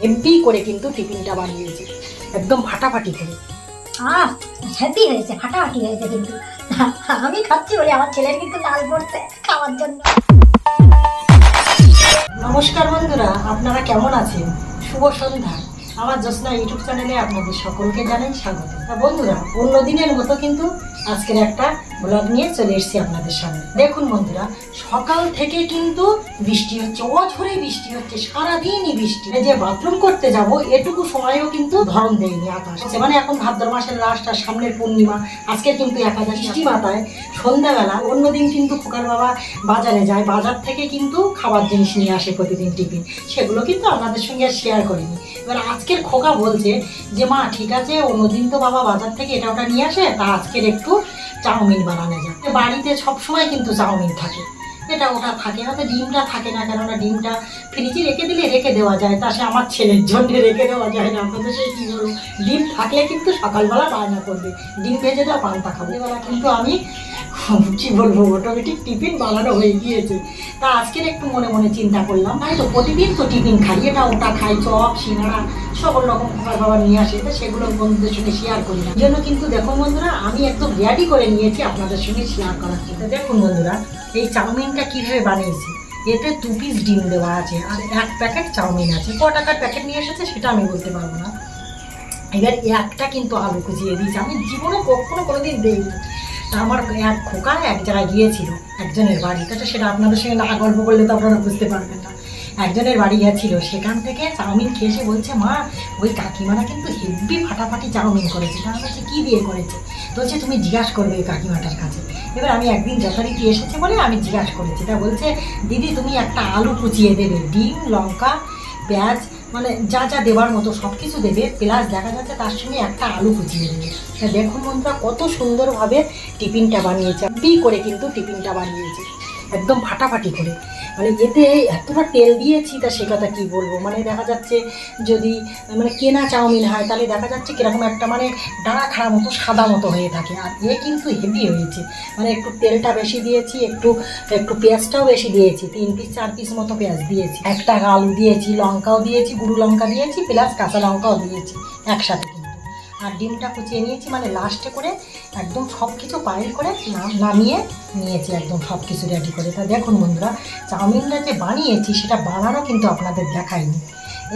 Heavy করে কিন্তু টিফিনটা বানিয়েছি, একদম ফাটাফাটি করে। হেভি হয়েছে, ফাটাফাটি হয়েছে কিন্তু। আমি খাচ্ছি বলে আমার ছেলের কিন্তু লাল পড়ছে খাওয়ার জন্য। নমস্কার বন্ধুরা, আপনারা কেমন আছেন? শুভ সন্ধ্যা। আমার জ্যোৎস্না ইউটিউব চ্যানেলে আপনাদের সকলকে জানাই স্বাগত। বন্ধুরা, অন্য দিনের মতো কিন্তু আজকের একটা ব্লগ নিয়ে চলে এসেছি আপনাদের সামনে। দেখুন বন্ধুরা, সকাল থেকে কিন্তু বৃষ্টি হচ্ছে, অঝরে বৃষ্টি হচ্ছে, সারাদিনই বৃষ্টি। এই যে বাথরুম করতে যাব এটুকু সময়ও কিন্তু ধরন দেয়নি আকাশ। মানে এখন ভাদ্র মাসের লাস্ট আর সামনের পূর্ণিমা, আজকের কিন্তু একাদশী। বৃষ্টি মাথায় সন্ধ্যাবেলা অন্যদিন কিন্তু খোকার বাবা বাজারে যায়, বাজার থেকে কিন্তু খাবার জিনিস নিয়ে আসে প্রতিদিন টিফিন, সেগুলো কিন্তু আপনাদের সঙ্গে শেয়ার করিনি। এবার আজকের খোকা বলছে যে মা ঠিক আছে, অন্যদিন তো বাবা বাজার থেকে এটা ওটা নিয়ে আসে, তা আজকের একটু চাউমিন বানানো যায়। বাড়িতে সবসময় কিন্তু চাউমিন থাকে, এটা ওটা থাকে, হয়তো ডিমটা থাকে না, কেননা ডিমটা ফ্রিজে রেখে দিলে রেখে দেওয়া যায়, তা সে আমার ছেলের জন্য রেখে দেওয়া যায় না। আপনাদের সেই কী বলবো, ডিম থাকলে কিন্তু সকালবেলা বায়না করবে ডিম ভেজে দেওয়া, পান্তা খাবো। এবেলা কিন্তু আমি কী বলবো, অটোমেটিক টিফিন বানানো হয়ে গিয়েছে। তা আজকের একটু মনে মনে চিন্তা করলাম, তাই তো প্রতিদিন তো টিফিন খাই, এটা ওটা খাই, চপ সিঙ্গাড়া সকল রকম খাবার খাবার নিয়ে আসে, তো সেগুলো বন্ধুদের সঙ্গে শেয়ার করি না। এই জন্য কিন্তু দেখুন বন্ধুরা, আমি একদম রেডি করে নিয়েছি আপনাদের সঙ্গে শেয়ার করার জন্য। দেখুন বন্ধুরা, এই চাউমিনটা কীভাবে বানিয়েছি। এতে 2 পিস ডিম দেওয়া আছে আর 1 প্যাকেট চাউমিন আছে। ক টাকার প্যাকেট নিয়ে এসেছে সেটা আমি বলতে পারবো না। এবার একটা কিন্তু আলু কুচিয়ে দিয়েছি, আমি জীবনে কখনো কোনোদিন দিইনি। তা আমার এক খোকা এক জায়গায় গিয়েছিল একজনের বাড়ি, তো সেটা আপনাদের সঙ্গে না গল্প করলে তো আপনারা বুঝতে পারবেন না। একজনের বাড়ি গিয়েছিল, সেখান থেকে চাউমিন খেয়ে এসে বলছে মা ওই কাকিমারা কিন্তু হেভি ফাটাফাটি চাউমিন করেছে। তার কাছে কী দিয়ে করেছে? তো হচ্ছে তুমি জিজ্ঞাসা করবে ওই কাকিমাটার কাছে। এবার আমি একদিন যথারীতি এসেছে বলে আমি জিজ্ঞাসা করেছি, তা বলছে দিদি তুমি একটা আলু কুচিয়ে দেবে, ডিম লঙ্কা পেঁয়াজ মানে যা যা দেওয়ার মতো সব কিছু দেবে, প্লাস দেখা যাচ্ছে তার সঙ্গে একটা আলু কুচিয়ে দেবে। তা দেখুন বন্ধুরা, কত সুন্দরভাবে টিফিনটা বানিয়েছে, করে কিন্তু টিফিনটা বানিয়েছে একদম ফাটাফাটি করে। মানে এতে এতটা তেল দিয়েছি, তা সে কথা কী বলবো। মানে দেখা যাচ্ছে যদি মানে কেনা চাউমিন হয় তাহলে দেখা যাচ্ছে কীরকম একটা মানে ডাঁড়া খাড়া মতো সাদা মতো হয়ে থাকে, আর এ কিন্তু হেভি হয়েছে। মানে একটু তেলটা বেশি দিয়েছি, একটু পেঁয়াজটাও বেশি দিয়েছি, 3 পিস 4 পিস মতো পেঁয়াজ দিয়েছি, একটা আলু দিয়েছি, লঙ্কাও দিয়েছি, গুঁড়ো লঙ্কা দিয়েছি, প্লাস কাঁচা লঙ্কাও দিয়েছি একসাথে কিন্তু। আর ডিমটা কুচিয়ে নিয়েছি, মানে লাস্টে করে একদম সব কিছু পাইল করে নামিয়ে নিয়েছি, একদম সব কিছু রেডি করে। তা দেখুন বন্ধুরা, চাউমিনটা যে বানিয়েছি সেটা বানানো কিন্তু আপনাদের দেখাইনি।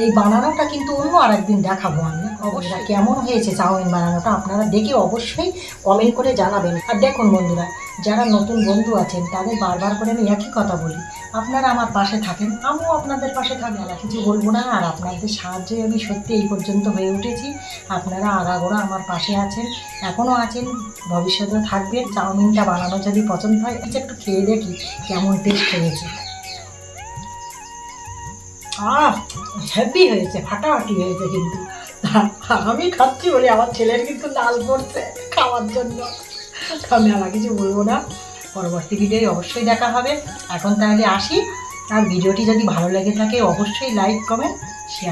এই বানানোটা কিন্তু অন্য আর একদিন দেখাবো আমি। অবশ্যই কেমন হয়েছে চাউমিন বানানোটা আপনারা দেখে অবশ্যই কমেন্ট করে জানাবেন। আর দেখুন বন্ধুরা, যারা নতুন বন্ধু আছেন তাদের বারবার করে আমি একই কথা বলি, আপনারা আমার পাশে থাকেন, আমিও আপনাদের পাশে থাকি, আর কিছু বলবো না। আর আপনাদের সাহায্যে আমি সত্যি এই পর্যন্ত হয়ে উঠেছি। আপনারা আগাগোড়া আমার পাশে আছেন, এখনও আছেন, ভবিষ্যতেও থাকবেন। চাউমিনটা বানানো যদি পছন্দ হয় একটু খেয়ে দেখি কেমন টেস্ট হয়েছে। হেভি হয়েছে, ফাটাফাটি হয়েছে কিন্তু। আমি খাচ্ছি বলে আমার ছেলের কিন্তু লাল পড়ছে খাওয়ার জন্য। আমি আর কিছু বলবো না, পরবর্তী ভিডিওয় অবশ্যই দেখা হবে। এখন তাহলে আসি, আর ভিডিওটি যদি ভালো লেগে থাকে অবশ্যই লাইক কমেন্ট শেয়ার